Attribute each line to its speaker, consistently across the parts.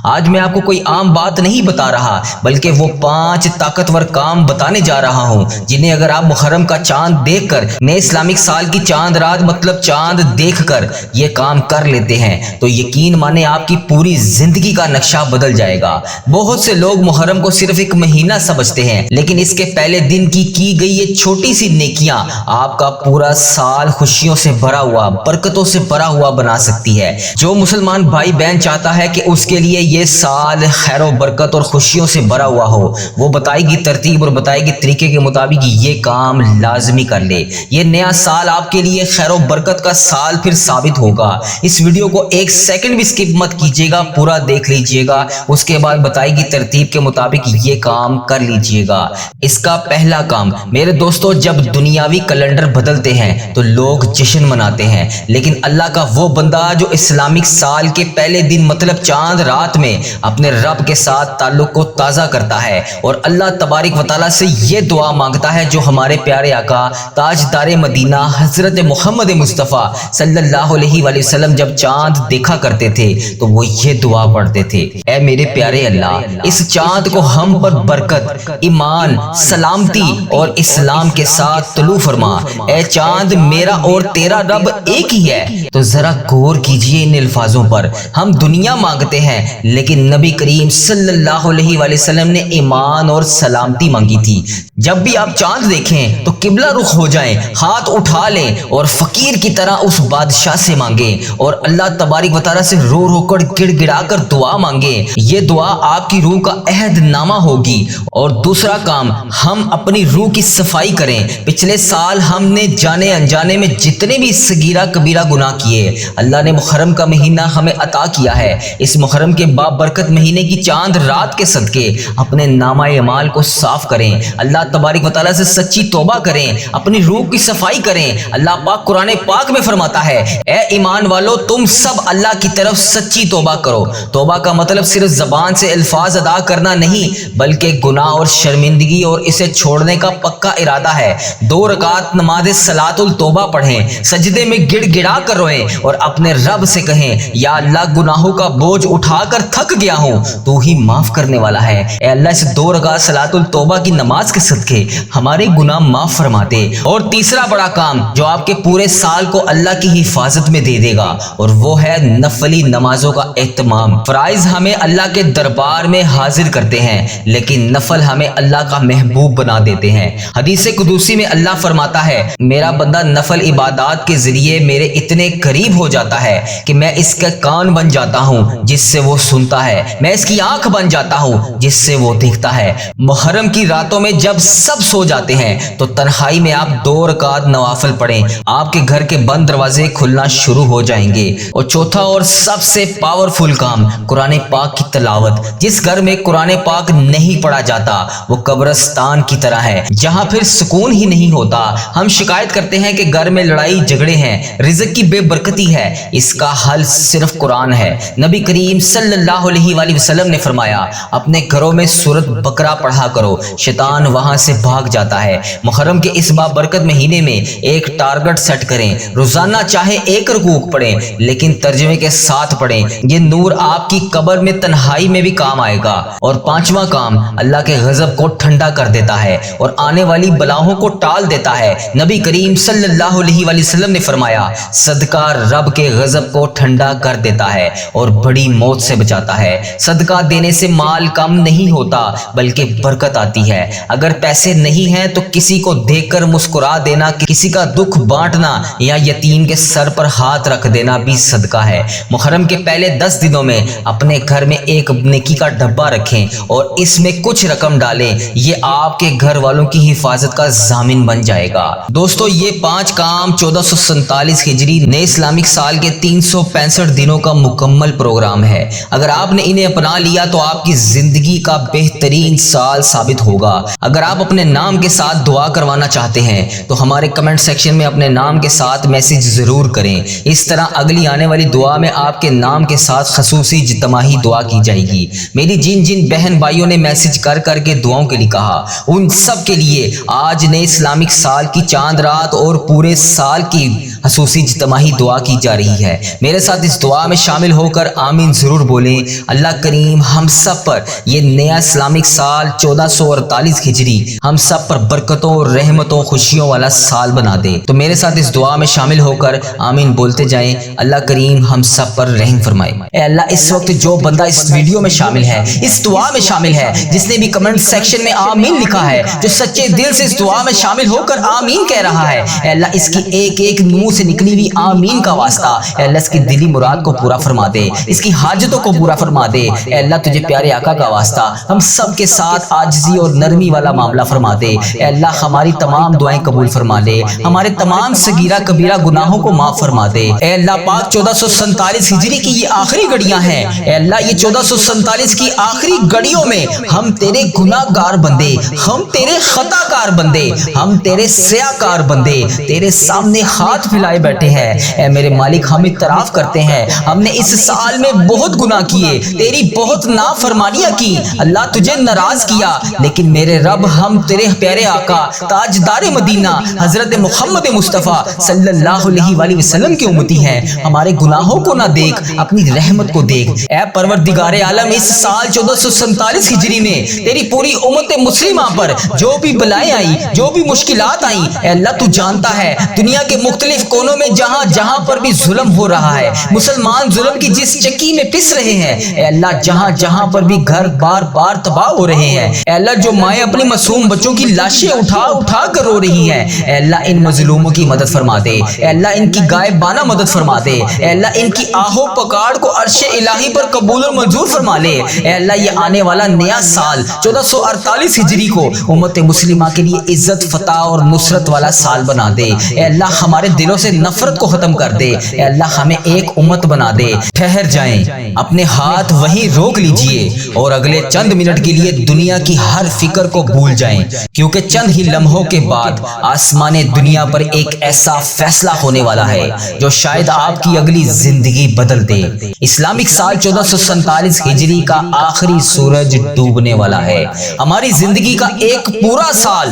Speaker 1: آج میں آپ کو کوئی عام بات نہیں بتا رہا بلکہ وہ 5 طاقتور کام بتانے جا رہا ہوں جنہیں اگر آپ محرم کا چاند دیکھ کر نئے اسلامک سال کی چاند رات مطلب چاند دیکھ کر یہ کام کر لیتے ہیں تو یقین مانے آپ کی پوری زندگی کا نقشہ بدل جائے گا۔ بہت سے لوگ محرم کو صرف ایک مہینہ سمجھتے ہیں لیکن اس کے پہلے دن کی گئی یہ چھوٹی سی نیکیاں آپ کا پورا سال خوشیوں سے بھرا ہوا برکتوں سے بھرا ہوا بنا سکتی ہے۔ جو مسلمان بھائی بہن چاہتا ہے کہ اس کے لیے یہ سال خیر و برکت اور خوشیوں سے بھرا ہوا ہو وہ بتائے گی ترتیب اور بتائے گی طریقے کے مطابق یہ کام لازمی کر لے۔ یہ نیا سال آپ کے لیے خیر و برکت کا سال پھر ثابت ہوگا۔ اس ویڈیو کو 1 سیکنڈ بھی سکپ مت کیجیے گا، پورا دیکھ لیجیے گا، اس کے بعد بتائے گی ترتیب کے مطابق یہ کام کر لیجیے گا۔ اس کا پہلا کام میرے دوستو، جب دنیاوی کیلنڈر بدلتے ہیں تو لوگ جشن مناتے ہیں لیکن اللہ کا وہ بندہ جو اسلامک سال کے پہلے دن مطلب چاند رات میں اپنے رب کے ساتھ تعلق کو تازہ کرتا ہے اور اللہ تبارک و تعالیٰ سے یہ دعا مانگتا ہے جو ہمارے پیارے آقا تاجدار مدینہ حضرت محمد مصطفیٰ صلی اللہ علیہ وآلہ وسلم جب چاند دیکھا کرتے تھے تو وہ یہ دعا پڑھتے تھے: اے میرے پیارے اللہ، اس چاند کو ہم پر برکت، ایمان، سلامتی اور اسلام کے ساتھ طلوع فرما۔ اے چاند، میرا اور تیرا رب ایک ہی ہے۔ تو ذرا غور کیجئے ان الفاظوں پر۔ ہم دنیا مانگتے ہیں لیکن نبی کریم صلی اللہ علیہ وآلہ وسلم نے ایمان اور سلامتی مانگی تھی۔ جب بھی آپ چاند دیکھیں تو قبلہ رخ ہو جائیں، ہاتھ اٹھا لیں اور فقیر کی طرح اس بادشاہ سے مانگیں اور اللہ تبارک و تعالیٰ سے رو رو کر گڑ گڑا کر دعا مانگیں۔ یہ دعا آپ کی روح کا عہد نامہ ہوگی۔ اور دوسرا کام، ہم اپنی روح کی صفائی کریں۔ پچھلے سال ہم نے جانے انجانے میں جتنے بھی صغیرہ کبیرہ گناہ کیے، اللہ نے محرم کا مہینہ ہمیں عطا کیا ہے۔ اس محرم کے بابرکت مہینے کی چاند رات کے صدقے اپنے نامہ اعمال کو صاف کریں، اللہ تبارک و تعالیٰ سے سچی توبہ کریں، اپنی روح کی صفائی کریں۔ اللہ پاک قرآن پاک میں فرماتا ہے: اے ایمان والو، تم سب اللہ کی طرف سچی توبہ کرو۔ توبہ کا مطلب صرف زبان سے الفاظ ادا کرنا نہیں بلکہ گناہ اور شرمندگی اور اسے چھوڑنے کا پکا ارادہ ہے۔ 2 رکعت نماز صلاۃ التوبہ پڑھیں، سجدے میں گڑ گڑا کر روئیں اور اپنے رب سے کہیں: یا اللہ، گناہوں کا بوجھ اٹھا کر تھک گیا ہوں، تو ہی معاف کرنے والا ہے۔ اے اللہ، اس 2 رکعت صلاۃ التوبہ کی نماز کے صدقے ہمارے گناہ معاف فرما دے۔ اور تیسرا بڑا کام جو آپ کے پورے سال کو اللہ کی حفاظت میں دے دے گا اور وہ ہے نفلی نمازوں کا اہتمام۔ فرائض ہمیں اللہ کے دربار میں حاضر کرتے ہیں لیکن نفل ہمیں اللہ کا محبوب بنا دیتے ہیں۔ حدیث قدسی میں اللہ فرماتا ہے: میرا بندہ نفل عبادات کے ذریعے میرے اتنے قریب ہو جاتا ہے کہ میں اس کا کان بن جاتا ہوں جس سے وہ سنتا ہے، میں اس کی آنکھ بن جاتا ہوں جس سے وہ دیکھتا ہے۔ محرم کی راتوں میں جب سب سو جاتے ہیں تو تنہائی میں آپ 2 رکعت نوافل پڑھیں، آپ کے گھر کے بند دروازے کھلنا شروع ہو جائیں گے۔ اور چوتھا اور سب سے پاورفل کام، قرآن پاک کی تلاوت۔ جس گھر میں قرآن پاک نہیں پڑھا جاتا وہ قبرستان کی طرح ہے جہاں پھر سکون ہی نہیں ہوتا۔ ہم شکایت کرتے ہیں کہ گھر میں لڑائی جھگڑے ہیں، رزق کی بے برکتی ہے۔ اس کا حل صرف قرآن ہے۔ نبی کریم صلی اللہ علیہ وآلہ وسلم نے فرمایا: اپنے گھروں میں سورۃ بقرہ پڑھا کرو، شیطان وہاں سے بھاگ جاتا ہے۔ محرم کے اس بابرکت مہینے میں ایک ٹارگٹ سیٹ کریں، روزانہ چاہے 1 رکوع پڑھیں لیکن ترجمے کے ساتھ پڑھیں۔ یہ نور آپ کی قبر میں تنہائی میں بھی کام آئے گا۔ اور 5واں کام، اللہ کے غضب کو ٹھنڈا کر دیتا ہے اور آنے والی بلاؤں کو ٹال دیتا ہے۔ نبی کریم صلی اللہ علیہ وآلہ وسلم نے فرمایا: صدقہ رب کے غضب کو ٹھنڈا کر دیتا ہے اور بڑی موت سے بچاتا ہے۔ صدقہ دینے سے مال کم نہیں ہوتا بلکہ برکت آتی ہے۔ اگر پیسے نہیں ہیں تو کسی کو دیکھ کر مسکرا دینا، کسی کا دکھ بانٹنا یا یتیم کے سر پر ہاتھ رکھ دینا بھی صدقہ ہے۔ محرم کے پہلے 10 دنوں میں اپنے گھر میں ایک نیکی کا ڈبہ رکھیں اور اس میں کچھ رقم ڈالیں، یہ آپ کے گھر والوں کی حفاظت کا ضامن بن جائے گا۔ دوستو، یہ 5 کام 1447 ہجری نئے اسلامک سال کے 365 دنوں کا مکمل پروگرام ہے۔ اگر آپ نے انہیں اپنا لیا تو آپ کی زندگی کا بہترین سال ثابت ہوگا۔ اگر آپ اپنے نام کے ساتھ دعا کروانا چاہتے ہیں تو ہمارے کمنٹ سیکشن میں اپنے نام کے ساتھ میسج ضرور کریں۔ اس طرح اگلی آنے والی دعا میں آپ کے نام کے ساتھ خصوصی اجتماعی دعا کی جائے گی۔ میری جن جن بہن بھائیوں نے میسج کر کے دعاؤں کے لیے کہا، ان سب کے لیے آج نئے اسلامک سال کی چاند رات اور پورے سال کی خصوصی اجتماعی دعا کی جا رہی ہے۔ میرے ساتھ اس دعا میں شامل ہو کر آمین ضرور بولیں۔ اللہ کریم ہم سب پر یہ نیا اسلامک سال 1448 ہجری ہم سب پر برکتوں، رحمتوں، خوشیوں والا سال بنا دے۔ تو میرے ساتھ اس دعا میں شامل ہو کر آمین بولتے جائیں۔ اللہ کریم ہم سب پر رحم فرمائے۔ اے اللہ، اس وقت جو بندہ اس ویڈیو میں شامل ہے، اس دعا میں شامل ہے، جس نے بھی کمنٹ سیکشن میں آمین لکھا ہے، جو سچے دل سے اس دعا میں شامل ہو کر آمین کہہ رہا ہے، اے اللہ اس کی ایک ایک منہ سے نکلی ہوئی آمین کا واسطہ اے اللہ اس کی دلی مراد کو پورا فرما دے، اس کی حاجتوں کو پورا فرما دے۔ اے اللہ تجھے پیارے آقا کا واسطہ ہم سب کے ساتھ عاجزی اور نرمی والا معاملہ فرما دے۔ اے اللہ ہماری تمام دعائیں قبول فرما لے، ہمارے تمام صغیرہ کبیرہ گناہوں کو معاف فرما دے۔ اے اللہ پاک 1447 ہجری کی یہ آخری گھڑیاں ہیں، اے اللہ یہ 1447 کی آخری گھڑیوں میں ہم تیرے گناہ گار بندے، ہم تیرے خطا کار بندے، ہم تیرے سیاہ کار بندے تیرے سامنے ہاتھ پھیلائے بیٹھے ہیں۔ اے میرے مالک ہم اعتراف کرتے ہیں ہم نے اس سال میں بہت گناہ کیے، تیری بہت نافرمانیاں کی، اللہ تجھے ناراض کیا، لیکن میرے رب ہم تیرے پیارے آقا تاجدار مدینہ حضرت محمد مصطفیٰ صلی اللہ علیہ وآلہ وسلم کے امتی ہیں، ہمارے گناہوں کو نہ دیکھ، اپنی رحمت کو دیکھ۔ اے پروردگار عالم اس سال 1447 ہجری میں تیری پوری امت مسلمہ پر جو بھی بلائیں آئیں، جو بھی مشکلات آئیں، اے اللہ تو جانتا ہے دنیا کے مختلف کونوں میں جہاں پر بھی ظلم ہو رہا ہے، مسلمان ظلم کی جس چکی میں پس رہے ہیں، اے اللہ جہاں پر بھی گھر بار تباہ ہو رہے ہیں، اے اللہ جو مائیں اپنی معصوم بچوں کی لاشیں اٹھا کر رو رہی ہیں، اے اللہ ان مظلوموں کی مدد فرما دے، اے اللہ ان کی غائبانہ مدد فرما دے، اے اللہ ان کی آہو پکار کو عرش الہی پر قبول اور منظور فرما لے۔ اے اللہ یہ آنے والا نیا سال 1448 ہجری کو امت مسلمہ کے لیے عزت، فتح اور نصرت والا سال بنا دے۔ اے اللہ ہمارے دلوں سے نفرت کو ختم کر دے، اے اللہ ہمیں ایک امت بنا دے۔ ٹھہر جائیں، اپنے ہاتھ وہیں روک لیجئے اور اگلے چند منٹ کے لیے دنیا کی ہر فکر کو بھول جائیں، کیونکہ چند ہی لمحوں کے بعد آسمان دنیا پر ایک ایسا فیصلہ ہونے والا ہے جو شاید آپ کی اگلی زندگی بدل دے۔ اسلامک سال 1447 ہجری کا آخری سورج ڈوبنے والا ہے۔ ہماری زندگی کا ایک پورا سال،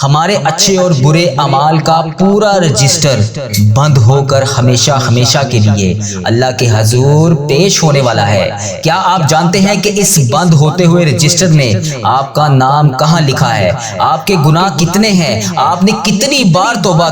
Speaker 1: ہمارے اچھے اور برے اعمال کا پورا رجسٹر بند ہو کر ہمیشہ کے لیے اللہ کے حضور پیش ہونے والا ہے۔ کیا آپ جانتے ہیں کہ اس بند ہوتے ہوئے رجسٹر میں آپ کا نام کہاں لکھا ہے؟ آپ کے گناہ کتنے ہیں؟ آپ نے کتنی بار توبہ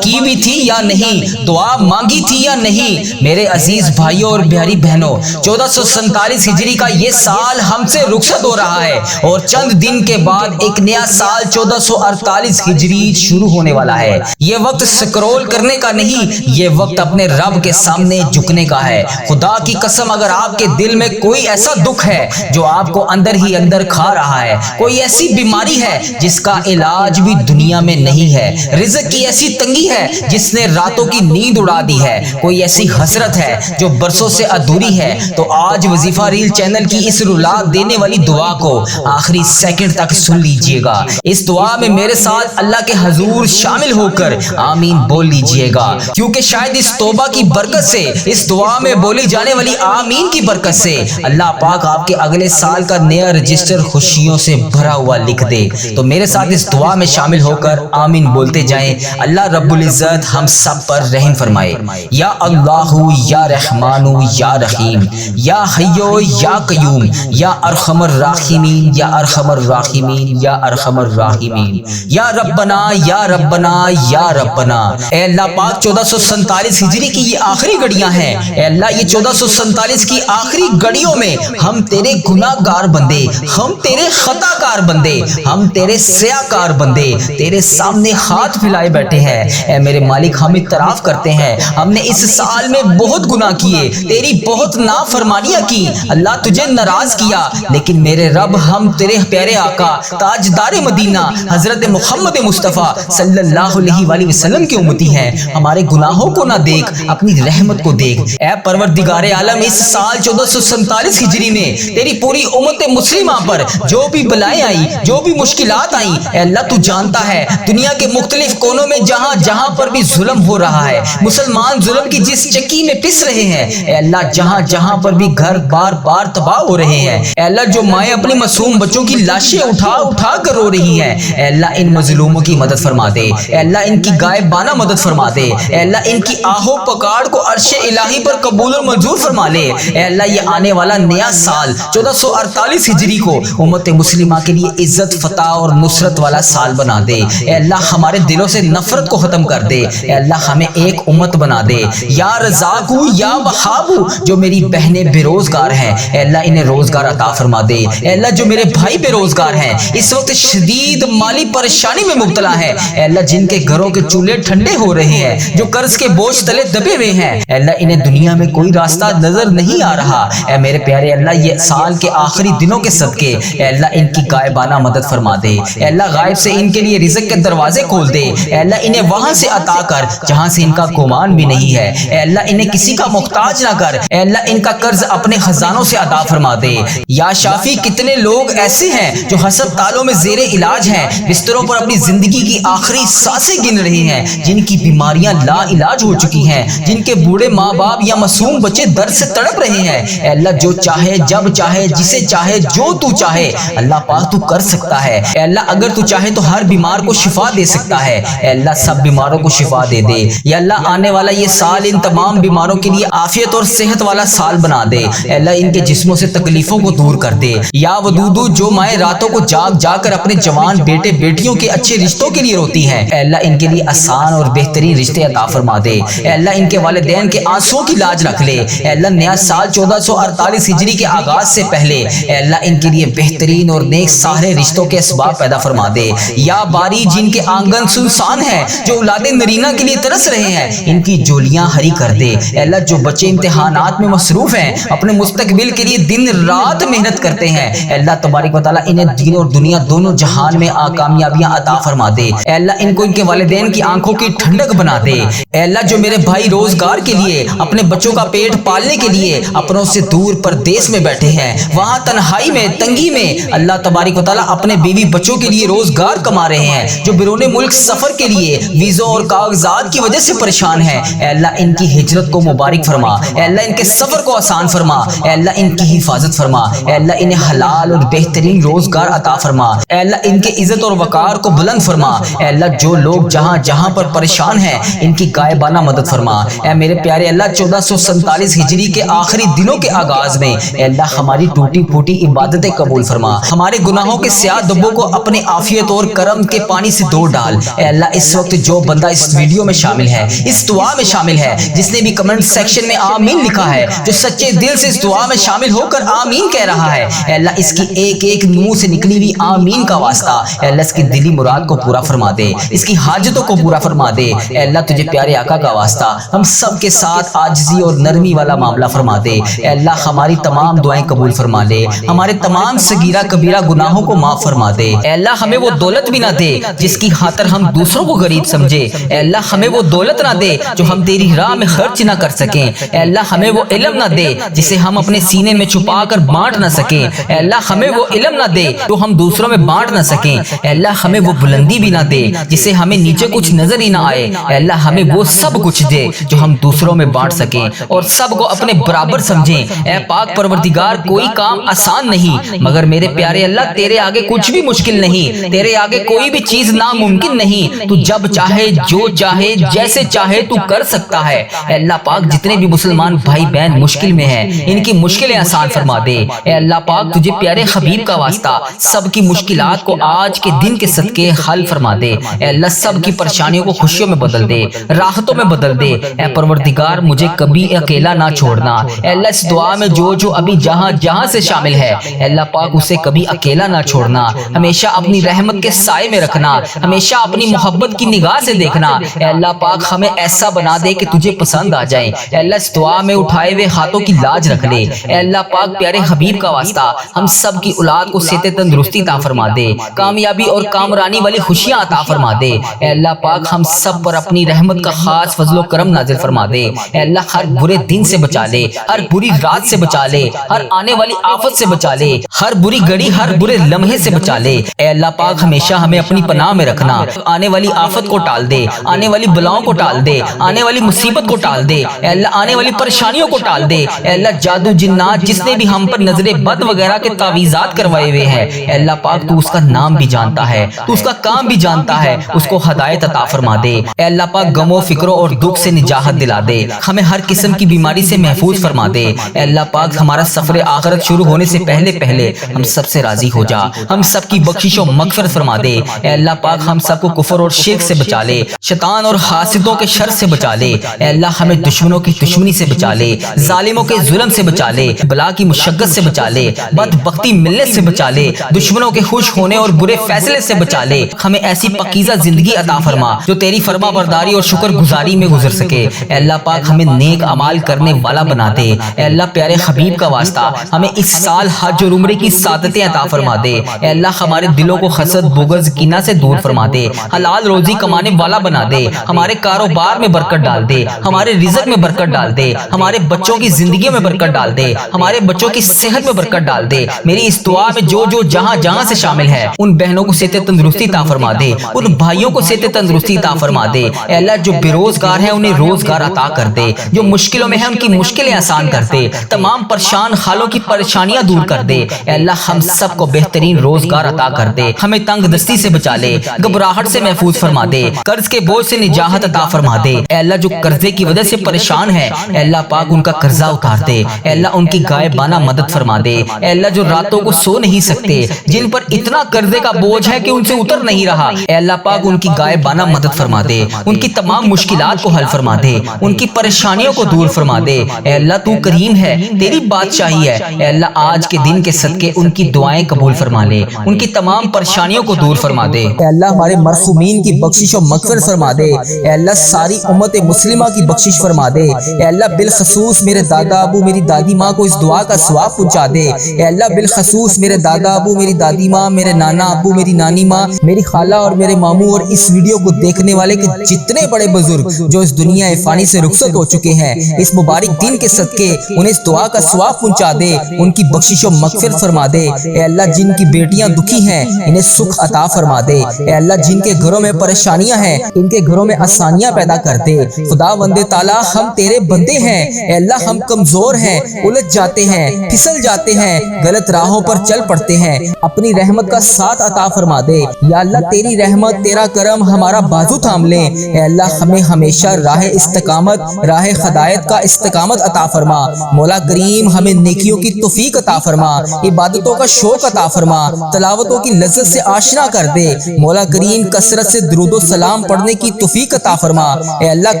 Speaker 1: کی بھی تھی یا نہیں؟ دعا مانگی تھی یا نہیں؟ میرے عزیز بھائیوں اور پیاری بہنوں، 1447 ہجری کا یہ سال ہم سے رخصت ہو رہا ہے اور چند دن کے بعد ایک نیا سال 1448 ہجری شروع ہونے والا ہے۔ یہ وقت سکرول کرنے کا نہیں، یہ وقت اپنے رب کے سامنے جھکنے کا ہے۔ خدا کی قسم اگر آپ کے دل میں کوئی ایسا دکھ ہے جو آپ کو اندر ہی اندر کھا رہا ہے، کوئی ایسی بیماری ہے جس کا علاج بھی دنیا میں نہیں ہے، رزق کی ایسی تنگی ہے جس نے راتوں کی نیند اڑا دی ہے، کوئی ایسی حسرت ہے جو برسوں سے ادھوری ہے، تو آج وظیفہ ریل چینل کی اس رلا دینے والی دعا کو آخری سیکنڈ تک سن لیجئے گا۔ اس دعا میں میرے ساتھ اللہ کے حضور شامل ہو کر آمین بول لیجئے گا، کیونکہ شاید اس توبہ کی برکت سے، اس دعا میں بولی جانے والی آمین کی برکت سے اللہ پاک آپ کے اگلے سال کا نیا رجسٹر خوشیوں سے بھرا ہوا لکھ دے۔ تو میرے ساتھ اس دعا میں شامل ہو کر آمین بولتے جائیں۔ اللہ رب العزت ہم سب پر رحم فرمائے۔ یا اللہ یا رحمان یا رحیم یا حیو یا قیوم یا ارحم الراحمین یا ارحم الراحمین یا ارحم الراحمین یا ربنا یا ربنا یا ربنا۔ اے اللہ پاک 1447 ہجری کی یہ آخری گھڑیاں ہیں، اے اللہ یہ 1447 کی آخری گھڑیوں میں ہم تیرے گناہ گار بندے، ہم تیرے خطا کار بندے، ہم تیرے سیاہ کار بندے تیرے سامنے ہاتھ پھیلائے بیٹھے ہیں۔ اے میرے مالک ہم اعتراف کرتے ہیں ہم نے اس سال میں بہت گناہ کیے، تیری بہت نافرمانیاں کی، اللہ تجھے ناراض کیا، لیکن میرے رب ہم تیرے پیارے آقا تاجدار مدینہ حضرت محمد مصطفیٰ صلی اللہ علیہ وآلہ وسلم کے امتی ہیں، ہمارے گناہوں کو نہ دیکھ، اپنی رحمت کو دیکھ۔ اے پروردگار عالم اس سال 1447 ہجری میں تیری پوری امت مسلمہ پر جو بھی بلائیں آئی، جو بھی مشکلات آئیں اے اللہ تو جانتا ہے دنیا کے مختلف کونوں میں جہاں جہاں پر بھی ظلم ہو رہا ہے، مسلمان ظلم کی جس چکی میں پس رہے ہیں اے اللہ جہاں جہاں پر بھی گھر بار بار تباہ ہو رہے ہیں اے اللہ جو مائیں اپنے معصوم بچوں کی لاشیں اٹھا اٹھا کر رو رہی ہیں اے اللہ ان مظلوموں کی مدد فرما دے اے اللہ ان کی غائبانہ مدد فرما دے اے اللہ ان کی آہو پکار کو عرش الہی پر قبول و منظور فرما لے اے اللہ یہ آنے والا نیا سال 1448 ہجری کو امت مسلمہ کے لیے عزت فتح اور نصرت والا سال بنا دے اے اللہ ہمارے دلوں سے نفرت کو ختم کر دے اے اللہ ہمیں ایک امت بنا دے یا رزاق یا وہاب جو میری بہنیں بے روزگار ہیں اے اللہ انہیں روزگار عطا فرما دے اے اللہ جو میرے بھائی بے روزگار ہیں اس وقت شدید مالی پریشانی میں مبتلا ہیں اے اللہ جن کے گھروں کے چولہے ٹھنڈے ہو رہے ہیں جو قرض کے بوجھ تلے دبے ہوئے ہیں اے اللہ انہیں دنیا میں کوئی راستہ نظر نہیں آ رہا اے میرے پیارے اللہ یہ سال کے آخری دنوں کے صدقے اے اللہ ان کی غائبانہ مدد فرما دے اے اللہ غائب سے ان کے لیے رزق کے دروازے کھول دے اے اللہ انہیں وہاں سے عطا کر جہاں سے ان کا گمان بھی نہیں ہے اے اللہ انہیں کسی کا محتاج نہ کر اے اللہ ان کا قرض اپنے خزانوں سے عطا فرما دے یا شافی کتنے لوگ ایسے ہیں جو ہسپتالوں میں زیر علاج ہیں بستروں پر اپنی زندگی کی آخری سانسیں گن رہے ہیں جن کی بیماریاں لا علاج ہو چکی ہیں جن کے بوڑھے ماں باپ یا معصوم بچے درد سے تڑپ رہے ہیں اے اللہ جو چاہے جب چاہے جسے چاہے جو تو چاہے اللہ پاک تو کر سکتا ہے اے اللہ اگر تو چاہے تو ہر بیمار کو شفا دے سکتا ہے اے اللہ سب بیماروں کو شفا دے دے یا اللہ آنے والا یہ سال ان تمام بیماروں کے لیے عافیت اور صحت والا سال بنا دے اے اللہ ان کے جسموں سے تکلیفوں کو دور کر دے یا ودودو جو مائیں راتوں کو جاگ جا کر اپنے جوان بیٹے بیٹیوں کے اچھے رشتوں کے لیے روتی ہیں اے اللہ ان کے لیے آسان اور بہترین رشتے عطا فرما دے اے اللہ ان کے والدین کے آنسوں کی لاج رکھ لے اے اللہ نیا سال 1448 ہجری کے آغاز سے پہلے اے اللہ ان کے لیے بہترین اور نیک سارے رشتوں کے اسباب پیدا فرما دے یا باری جن کے آنگن سنسان ہیں جو اولاد نرینہ کے لیے ترس رہے ہیں ان کی جولیاں ہری کر دے اے اللہ جو بچے امتحانات میں مصروف ہیں اپنے مستقبل کے لیے دن رات محنت کرتے ہیں اے اللہ تبارک و تعالی انہیں دین اور دنیا دونوں جہان میں کامیابیاں عطا فرما دے اے اللہ ان کو ان کے والدین کی آنکھوں کی ٹھنڈک بنا دے اے اللہ جو میرے بھائی روزگار کے لیے اپنے بچوں کا پیٹ پالنے کے لیے اپنوں سے دور پردیس میں بیٹھے ہیں وہاں تنہائی میں تنگی میں اللہ تبارک و تعالی اپنے بیوی بچوں کے لیے روزگار کما رہے ہیں جو بیرون ملک سفر کے لیے ویزوں اور کاغذات کی وجہ سے پریشان ہیں اے اللہ ان کی ہجرت کو مبارک فرما اے اللہ ان کے سفر کو آسان فرما اے اللہ ان کی حفاظت فرما اے اللہ انہیں حلال اور بہترین روزگار عطا فرما اے اللہ ان کے عزت اور وقار کو بلند فرما اے اللہ جو لوگ جہاں جہاں پر پریشان ہیں ان کی غائبانہ مدد فرما اے میرے پیارے اللہ 1447 ہجری کے آخری دنوں کے آغاز میں اے اللہ ہماری ٹوٹی پھوٹی عبادتیں قبول فرما ہمارے گناہوں کے سیاہ دبوں کو اپنے عافیت اور کرم کے پانی سے دھو ڈال اے اللہ اس وقت جو بندہ اس ویڈیو میں شامل ہے اس دعا میں شامل ہے جس نے بھی کمنٹ سیکشن میں آمین لکھا ہے جو سچے دل سے اس دعا میں شامل ہو کر آمین کہہ رہا ہے اے اللہ اس کی ایک ایک منہ سے نکلی ہوئی آمین کا واسطہ اے اللہ اس کی دلی مراد کو پورا فرما دے اس کی حاجتوں کو پورا فرما دے اے اللہ تجھے پیارے آقا کا واسطہ ہم سب کے ساتھ عاجزی اور نرمی والا معاملہ فرما دے اے اللہ ہماری تمام دعائیں قبول فرما لے ہمارے تمام صغیرہ کبیرہ گناہوں کو معاف فرما دے اے اللہ ہمیں وہ دولت بھی نہ دے جس کی خاطر ہم دوسروں کو غریب سمجھے اے اللہ ہمیں وہ دولت نہ دے جو ہم تیری راہ میں خرچ نہ کر سکیں اے اللہ ہمیں وہ علم نہ دے جسے ہم اپنے سینے میں چھپا کر بانٹ نہ سکیں اے اللہ ہمیں وہ علم نہ دے جو ہم دوسروں میں بانٹ نہ سکیں اے اللہ ہمیں وہ بلندی بھی نہ دے جسے ہمیں نیچے کچھ نظر ہی نہ آئے اے اللہ ہمیں وہ سب کچھ دے جو ہم دوسروں میں بانٹ سکیں اور سب کو اپنے برابر سمجھیں اے پاک پروردگار کوئی کام آسان نہیں مگر میرے پیارے اللہ تیرے آگے کچھ بھی مشکل نہیں تیرے آگے کوئی بھی چیز ناممکن نہیں تو جب چاہے جو چاہے جیسے چاہے تو کر سکتا ہے اے اللہ پاک جتنے بھی مسلمان بھائی بہن مشکل میں ہیں ان کی مشکلیں آسان فرما دے اے اللہ پاک تجھے پیارے حبیب کا واسطہ سب کی مشکلات کو آج کے دن کے صدقے حل فرما دے اے اللہ سب کی پریشانیوں کو خوشیوں میں بدل دے راحتوں میں بدل دے اے پروردگار مجھے کبھی اکیلا نہ چھوڑنا اے اللہ اس دعا میں جو ابھی جہاں جہاں سے شامل ہے اے اللہ پاک اسے کبھی اکیلا نہ چھوڑنا ہمیشہ اپنی رحمت کے سائے میں رکھنا ہمیشہ اپنی محبت کی نگاہ سے دیکھنا اے اللہ پاک ہمیں ایسا بنا دے کہ تجھے پسند آ جائے اے اللہ اس دعا میں اٹھائے ہوئے ہاتھوں کی لاج رکھ لے اے اللہ پاک پیارے حبیب کا واسطہ ہم سب کی اولاد کو صحت تندرستی عطا فرما دے کامیابی اور کامرانی والی خوشیاں عطا فرما دے اے اللہ پاک ہم سب پر اپنی رحمت کا خاص فضل و کرم نازل فرما دے اے اللہ ہر برے دن سے بچا لے ہر بری رات سے بچا لے ہر آنے والی آفت سے بچا لے ہر بری گھڑی ہر برے لمحے سے بچا لے۔ اے اللہ پاک ہمیشہ ہمیں اپنی پناہ میں رکھنا، آنے والی آفت کو ٹال دے، آنے والی بلاؤں کو ٹال دے، آنے والی مصیبت کو ٹال دے، اے اللہ آنے والی پریشانیوں کو ٹال دے۔ اے اللہ جادو جنات جس نے بھی ہم پر نظر بد وغیرہ کے تعویذات کروائے ہوئے ہیں، اے اللہ پاک تو اس کا نام بھی جانتا ہے، تو اس کا کام بھی جانتا ہے، اس کو ہدایت عطا فرما دے۔ اے اللہ پاک غموں فکروں اور دکھ سے نجات دلا دے، ہمیں ہر قسم کی بیماری سے محفوظ فرما دے۔ اے اللہ پاک ہمارا سفر آخرت شروع ہونے سے پہلے ہم سب سے راضی ہو جا، ہم سب کی بخشش و مغفرت فرما دے۔ اے اللہ پاک ہم سب کو کفر اور شرک سے بچا لے، شیطان اور حاسدوں کے شر سے بچا لے۔ اے اللہ ہمیں دشمنوں کی دشمنی سے بچا لے، ظالموں کے ظلم سے بچا لے، بلا کی مشقت سے بچا لے، بدبختی ملنے سے بچا لے، دشمنوں کے خوش ہونے اور برے فیصلے سے بچا لے۔ ہمیں ایسی پاکیزہ زندگی عطا فرما جو تیری فرما برداری اور شکر گزاری میں گزر سکے۔ اے اللہ پاک ہمیں نیک اعمال کرنے والا بنا دے۔ اے اللہ پیارے حبیب کا واسطہ ہمیں اس سال حج اور عمرے کی سعادتیں عطا فرما دے۔ اے اللہ ہمارے دلوں کو حسد بغض کینہ سے دور فرما دے، حلال روزی کمانے والا بنا دے، ہمارے کاروبار میں برکت ڈال دے، ہمارے رزق میں برکت ڈال دے، ہمارے بچوں کی زندگیوں میں برکت ڈال دے، ہمارے بچوں کی صحت میں برکت ڈال دے۔ میری اس دعا میں جو جہاں سے شامل ہے ان بہنوں کو صحت تندرستی عطا فرما دے، ان بھائیوں کو صحت تندرستی عطا فرما دے۔ اے اللہ جو بے روزگار ہیں انہیں روزگار عطا کر دے، جو مشکلوں میں ہیں ان کی مشکلیں آسان کر دے، تمام پریشان حالوں کی پریشانیاں دور کر دے۔ اے اللہ ہم سب کو بہترین روزگار عطا کر دے، ہمیں تنگ دستی سے بچا لے، گھبراہٹ سے محفوظ فرما دے، قرض کے بوجھ سے نجات عطا فرما دے۔ اے اللہ جو قرضے کی وجہ سے پریشان ہے، اے اللہ پاک ان کا قرضہ اتار دے، اے اللہ ان کی غائبانہ مدد فرما دے۔ اے اللہ جو راتوں کو سو نہیں سکتے، جن پر اتنا قرضے کا بوجھ ہے کہ ان سے اتر نہیں رہا، اے اللہ پاک ان کی غائبانہ مدد فرما دے، ان کی تمام مشکلات کو حل فرما دے، ان کی پریشانیوں کو دور فرما دے۔ اے اللہ تو کریم ہے، تیری بادشاہی ہے، اے اللہ آج کے دن کے صدقے ان کی دعائیں قبول فرما لے، ان کی تمام پریشانیوں کو دور فرما دے۔
Speaker 2: اے اللہ ہمارے مرحومین کی بخشش و مغفرت فرما دے، اے اللہ ساری امت مسلمہ کی بخشش فرما دے، اے اللہ بالخصوص میرے دادا ابو میری دادی ماں کو اس دعا کا ثواب پہنچا دے، اے اللہ بالخصوص میرے دادا ابو میری دادی ماں، میرے نانا ابو میری نانی ماں، میری خالہ اور میرے ماموں اور اس ویڈیو کو دیکھنے والے کے جتنے بڑے بزرگ جو اس دنیا فانی سے رخصت ہو چکے ہیں، اس مبارک دن کے صدقے انہیں اس دعا کا ثواب پہنچا دے، ان کی بخشش و مغفرت فرما دے۔ اے اللہ جن کی بیٹیاں دکھی ہیں انہیں سکھ عطا فرما دے، اے اللہ جن کے گھروں میں پریشانیاں ہیں ان کے گھروں میں آسانیاں پیدا کر دے۔ خدا وند تعالیٰ ہم تیرے بندے ہیں، اے اللہ ہم کمزور ہیں، الجھ جاتے ہیں، پھسل جاتے ہیں، غلط راہوں پر چل پڑتے ہیں، اپنی رحمت کا ساتھ عطا فرما دے۔ یا اللہ تیری رحمت تیرا کرم ہمارا بازو تھام لے، اے اللہ ہمیں ہمیشہ راہ استقامت راہ ہدایت کا استقامت عطا فرما۔ مولا کریم ہمیں نیکیوں کی توفیق عطا فرما، عبادتوں کا شوق عطا فرما، تلاوتوں کی لذت سے آشنا کر دے۔ مولا کریم کثرت سے درود و سلام پڑھنے کی توفیق عطا فرما، اے اللہ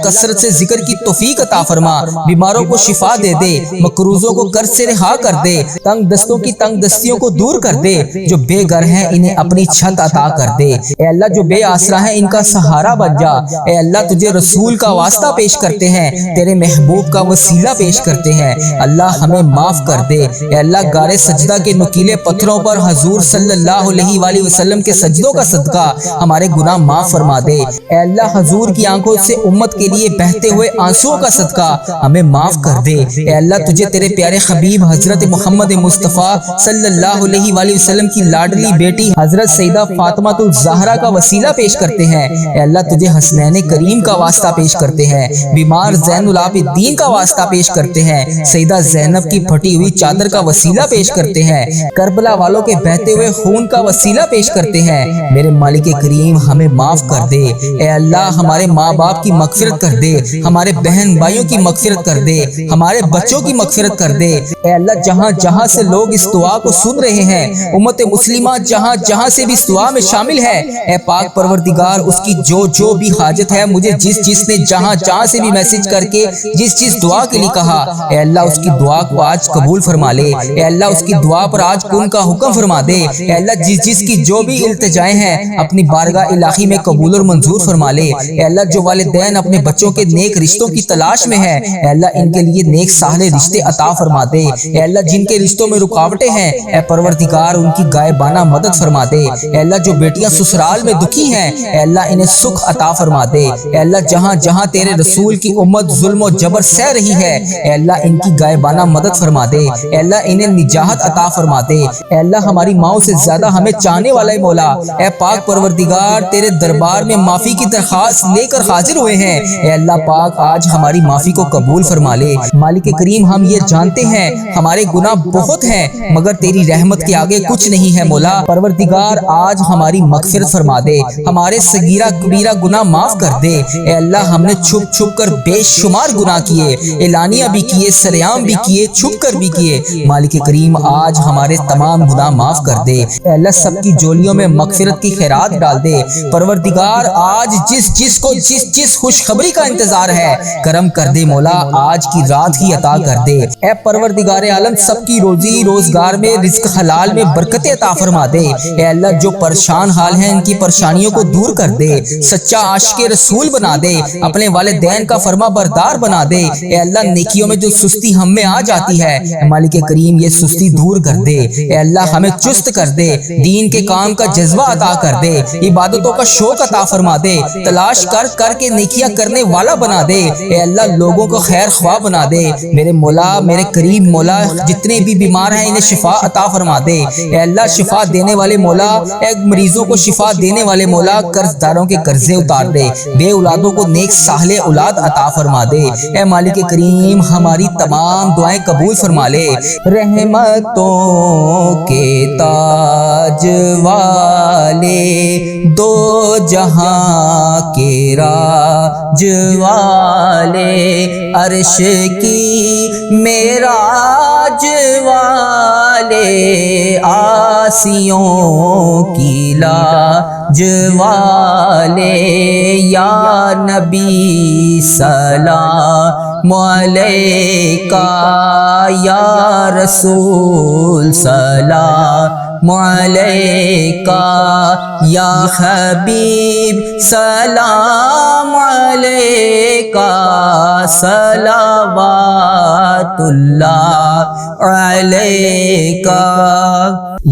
Speaker 2: کثرت سے ذکر کی توفیق عطا فرما، بیماروں کو شفا دے دے، مقروضوں کو قرض سے رہا کر دے، تنگ دستوں کی تنگ دستیوں کو دور کر دے، جو بے گھر ہیں انہیں اپنی چھت عطا کر دے۔ اے اللہ جو بے آسرا ہیں ان کا سہارا بن جا۔ اے اللہ تجھے رسول کا واسطہ پیش کرتے ہیں، تیرے محبوب کا وسیلہ پیش کرتے ہیں، اللہ ہمیں معاف کر دے۔ اے اللہ غار سجدہ کے نکیلے پتھروں پر حضور صلی اللہ علیہ وآلہ وسلم کے سجدوں کا صدقہ ہمارے گناہ معاف فرما دے۔ اے اللہ حضور کی آنکھوں سے امت کے لیے بہتے ہوئے آنسوؤں کا صدقہ ہمیں معاف کر دے۔ اے اللہ تجھے تیرے پیارے حبیب حضرت محمد مصطفیٰ صلی اللہ علیہ وآلہ وسلم کی لاڈلی بیٹی حضرت سیدہ فاطمہ الزہرا کا وسیلہ پیش کرتے ہیں، اے اللہ تجھے حسنین کریم کا واسطہ پیش کرتے ہیں، بیمار زین العابدین کا واسطہ پیش کرتے ہیں، سیدہ زینب کی پھٹی ہوئی چادر کا وسیلہ پیش کرتے ہیں، کربلا والوں کے بہتے ہوئے خون کا وسیلہ پیش کرتے ہیں۔ میرے مالک کریم ہمیں معاف کر دے، اے اللہ ہمارے ماں باپ کی مغفرت کر دے، ہمارے بہن بھائیوں کی مغفرت کر دے، ہمارے بچوں کی مغفرت کر دے۔ اے اللہ جہاں جہاں سے لوگ اس دعا کو سن رہے ہیں، امت مسلمہ جہاں جہاں سے بھی اس دعا میں شامل ہے، اے پاک پروردگار اس کی جو بھی حاجت ہے، مجھے جس نے جہاں جہاں سے بھی میسج کر کے جس دعا کے لیے کہا، اے اللہ اس کی دعا کو آج قبول فرما لے، اے اللہ اس کی دعا پر آج کن کا حکم فرما دے، اے اللہ جس کی جو بھی التجائیں ہیں اپنی بارگاہ الہی میں قبول اور منظور فرما لے۔ اے اللہ جو والدین اپنے بچوں کے نیک رشتوں کی تلاش میں ہیں، اے اللہ ان کے لیے نیک صالح رشتے عطا فرما دے۔ اے اللہ جن کے رشتوں میں رکاوٹیں ہیں، اے پروردگار ان کی غائبانہ مدد فرما دے۔ اے اللہ جو بیٹیاں سسرال میں دکھی ہیں، اے اللہ انہیں سکھ عطا فرما دے۔ اے اللہ جہاں جہاں تیرے رسول کی امت ظلم و جبر سہ رہی ہے، اے اللہ ان کی غائبانہ مدد فرما دے، اے اللہ انہیں نجات عطا فرما دے۔ اے اللہ ہماری ماؤں سے زیادہ ہمیں چاہنے والا ہے مولا۔ اے پاک پروردگار، تیرے دربار میں معافی کی درخواست لے کر حاضر ہوئے ہیں۔ اے اللہ پاک، آج ہماری معافی کو قبول فرما لے۔ مالک کریم، ہم یہ جانتے ہیں ہمارے گناہ بہت ہیں، مگر تیری رحمت کے آگے کچھ نہیں ہے مولا۔ پروردگار، آج ہماری مغفرت فرما دے، ہمارے صغیرہ کبیرہ گناہ معاف کر دے۔ اے اللہ، ہم نے چھپ چھپ کر بے شمار گناہ کیے، اعلانیہ بھی کیے، سریعام بھی کیے، چھپ کر بھی کیے۔ مالک کریم، آج ہمارے تمام گناہ معاف کر دے۔ اے اللہ، سب کی جولیوں میں مغفرت کی خیرات ڈال دے۔ پروردگار، آج جس خوشخبری کا انتظار ہے، کرم کر دے مولا، آج کی رات ہی عطا کر دے۔ اے پروردگار عالم، سب کی روزی روزگار میں، رزق حلال میں برکت عطا فرما دے۔ اے اللہ، جو پریشان حال ہیں ان کی پریشانیوں کو دور کر دے، سچا عاشق رسول بنا دے، اپنے والدین کا فرما بردار بنا دے۔ اے اللہ، نیکیوں میں جو سستی ہم میں آ جاتی ہے، مالک کریم یہ سستی دور کر دے۔ اے اللہ، ہمیں چست کر دے، دین کے کام کا جذبہ عطا کر دے، عبادتوں کا شوق عطا فرما دے، تلاش کر کے نیکیاں کرنے والا بنا دے۔ اے اللہ، لوگوں کو خیر خواہ بنا دے۔ میرے مولا، میرے کریم مولا، جتنے بھی بیمار ہیں انہیں شفا عطا فرما دے۔ اے اللہ، شفا دینے والے مولا، اے مریضوں کو شفا دینے والے مولا، قرض داروں کے قرضے اتار دے، بے اولادوں کو نیک صالح اولاد عطا فرما دے۔ اے مالک کریم، ہماری تمام دعائیں قبول فرما لے۔ رحمتوں کے تاج والے، دو جہاں کے راج والے، عرش کی معراج والے، آسیوں کی لاج والے، یا نبی سلام علیکہ، یا رسول سلام علیکہ، یا حبیب سلام علیکہ، صلوات اللہ علیکہ۔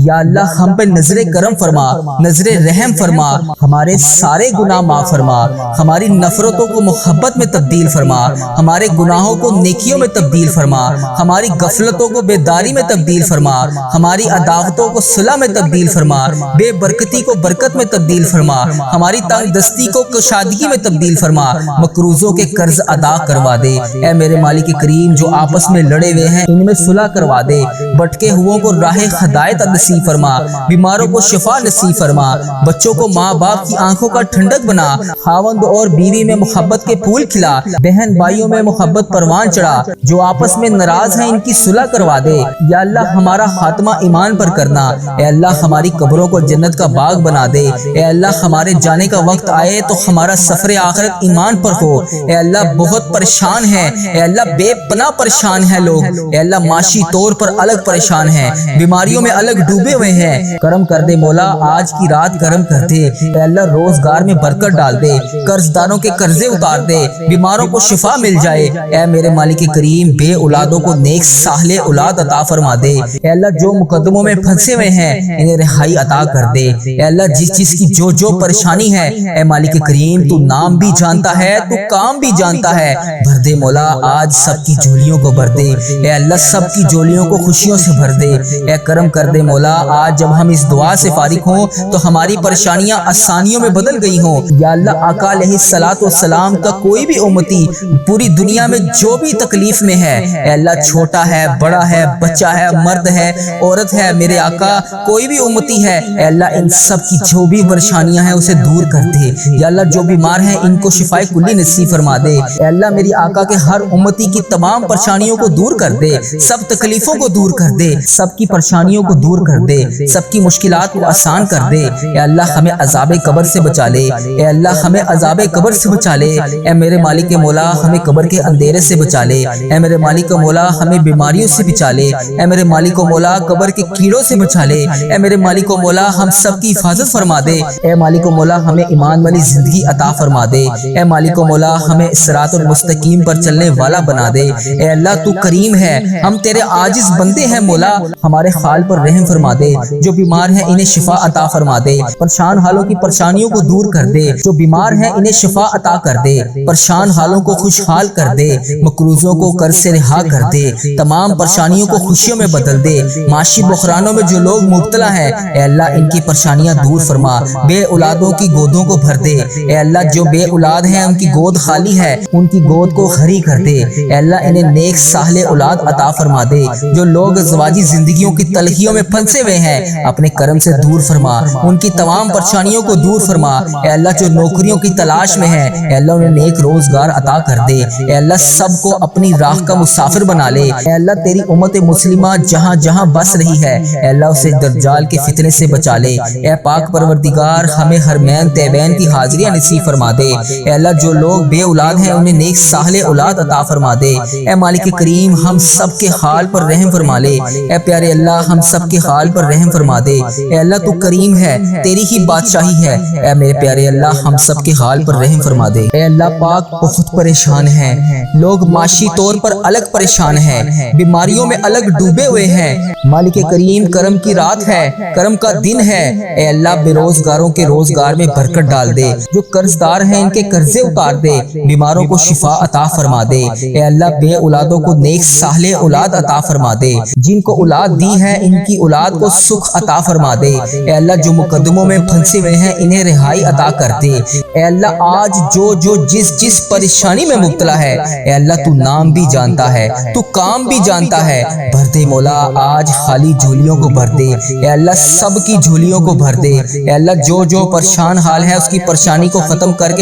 Speaker 2: یا اللہ، ہم پہ نظر کرم فرما، نظر رحم فرما، ہمارے سارے گناہ معاف فرما، ہماری نفرتوں کو محبت میں تبدیل فرما، ہمارے گناہوں کو نیکیوں میں تبدیل فرما، ہماری غفلتوں کو بیداری میں تبدیل فرما، ہماری عداوتوں کو صلح میں تبدیل فرما، بے برکتی کو برکت میں تبدیل فرما، ہماری تنگ دستی کو کشادگی میں تبدیل فرما، مقروضوں کے قرض ادا کروا دے۔ اے میرے مالک کریم، جو آپس میں لڑے ہوئے ہیں ان میں صلح کروا دے، بھٹکے ہوئوں کو راہ ہدایت نصیب فرما، بیماروں کو شفا نصیب فرما، بچوں کو ماں باپ کی آنکھوں کا ٹھنڈک بنا، خاوند اور بیوی میں محبت کے پھول کھلا، بہن بھائیوں میں محبت پروان چڑھا، جو آپس میں ناراض ہیں ان کی صلح کروا دے۔ یا اللہ، ہمارا خاتمہ ایمان پر کرنا۔ اے اللہ، ہماری قبروں کو جنت کا باغ بنا دے۔ اے اللہ، ہمارے جانے کا وقت آئے تو ہمارا سفر آخرت ایمان پر ہو۔ اے اللہ، بہت پریشان ہیں، اے اللہ بے پناہ پریشان ہیں لوگ، اے اللہ معاشی طور پر الگ پریشان ہیں، بیماریوں میں الگ ڈوبے ہوئے ہیں، کرم کر دے مولا، آج کی رات کرم کر دے۔ اے اللہ، روزگار میں برکت ڈال دے، قرض داروں کے قرضے اتار دے، بیماروں کو شفا مل جائے۔ اے میرے مالک کریم، بے اولادوں کو نیک صالح اولاد عطا فرما دے۔ اے اللہ، جو مقدموں میں پھنسے ہوئے ہیں انہیں رہائی عطا کر دے۔ اے اللہ، جس چیز کی جو پریشانی ہے، اے مالک کریم، تو نام بھی جانتا ہے، تو کام بھی جانتا ہے، بھر دے مولا، آج سب کی جھولیوں کو بھر دے۔ اے اللہ، سب کی جھولیوں کو خوشیوں سے بھر دے۔ اے کرم کر دے مولا، آج جب ہم اس دعا سے فارغ ہوں تو ہماری پریشانیاں آسانیوں میں بدل گئی ہوں۔ یا اللہ، آقا علیہ الصلوۃ والسلام کا کوئی بھی امتی پوری دنیا میں جو بھی تکلیف میں ہے، اے اللہ، چھوٹا ہے، بڑا ہے، بچہ ہے، مرد ہے، عورت ہے، میرے آقا کوئی بھی امتی ہے، اے اللہ ان سب کی جو بھی پریشانیاں ہیں اسے دور کر دے۔ یا اللہ، جو بیمار ہیں ان کو شفائے کلی نصیب فرما دے۔ اے اللہ، میری آقا کے ہر امتی کی تمام پریشانیوں کو دور کر دے، سب تکلیفوں کو دور کر دے، سب کی پریشانیوں کو دور کر دے، سب کی مشکلات کو آسان کر دے۔ اے اللہ، ہمیں عذاب قبر سے بچا لے، اے اللہ ہمیں عذاب قبر سے بچا لے۔ اے میرے مالک مولا، ہمیں قبر کے اندھیرے سے بچا لے۔ اے میرے مالک مولا، ہمیں بیماریوں سے بچا لے۔ اے میرے مالک مولا، قبر کے کیڑوں سے بچا لے۔ اے میرے مالک مولا، ہم سب کی حفاظت فرما دے۔ اے مالک مولا، ہمیں ایمان والی زندگی عطا فرما دے۔ اے مالک مولا، ہمیں صراط المستقیم پر چلنے والا بنا دے۔ اے اللہ، تو کریم ہے، ہم تیرے عاجز بندے ہیں مولا، ہمارے حال پر رحم فرما دے۔ جو بیمار ہیں انہیں شفا عطا فرما دے، پریشان حالوں کی پریشانیوں کو دور کر دے۔ جو بیمار ہیں انہیں شفا عطا کر دے، پریشان حالوں کو خوشحال کر دے، مقروضوں کو قرض سے رہا کر دے، تمام پریشانیوں کو خوشیوں میں بدل دے۔ معاشی بحرانوں میں جو لوگ لوگ مبتلا ہیں اے اللہ ان کی پریشانیاں دور فرما، بے اولادوں کی گودوں کو بھر دے اے اللہ، جو بے اولاد ہیں ان کی گود خالی ہے ان کی گود کو خری کر دے اے اللہ، انہیں نیک صالح اولاد عطا فرما دے، جو لوگ ازدواجی زندگیوں کی تلخیوں میں پھنسے ہوئے ہیں اپنے کرم سے دور فرما، ان کی تمام پریشانیوں کو دور فرما اے اللہ، جو نوکریوں کی تلاش میں ہیں اے اللہ انہیں نیک روزگار عطا کر دے اے اللہ، سب کو اپنی راہ کا مسافر بنا لے اے اللہ، تیری امت مسلمہ جہاں جہاں بس رہی ہے اے اللہ اسے دجال کے فتنے سے بچا لے اے پاک پروردگار، ہمیں حرمین طیبین کی حاضریاں نصیب فرما دے اے اللہ، جو لوگ بے اولاد ہیں انہیں نیک صالح اولاد عطا فرما دے اے مالک کریم، ہم سب کے حال پر رحم فرما لے اے پیارے اللہ، ہم سب کے حال پر رحم فرما دے اے اللہ، تو کریم ہے، تیری ہی بادشاہی ہے اے میرے پیارے اللہ، ہم سب کے حال پر رحم فرما دے اے اللہ پاک، بہت پریشان ہیں لوگ، معاشی طور پر الگ پریشان ہیں، بیماریوں میں الگ ڈوبے ہوئے ہیں، مالک کریم کرم کی رات ہے، کرم کا دن ہے اے اللہ، بے روزگاروں کے روزگار میں برکت ڈال دے، جو قرض دار ہیں ان کے قرضے اتار دے، بیماروں کو شفا عطا فرما دے اے اللہ، بے اولادوں کو نیک صالح اولاد عطا فرما دے، جن کو اولاد دی ہے ان کی اولاد کو سکھ عطا فرما دے اے اللہ، جو مقدموں میں پھنسے ہوئے ہیں انہیں رہائی عطا کر دے اے اللہ، آج جو جس پریشانی میں مبتلا ہے اے اللہ تو نام بھی جانتا ہے، تو کام بھی جانتا ہے، بھر دے مولا، آج خالی جھولیوں کو بھر دے اے اللہ، سب کی جھولیوں کو بھر دے اے اللہ، جو پریشان حال ہے اس کی پریشانی کو ختم کر کے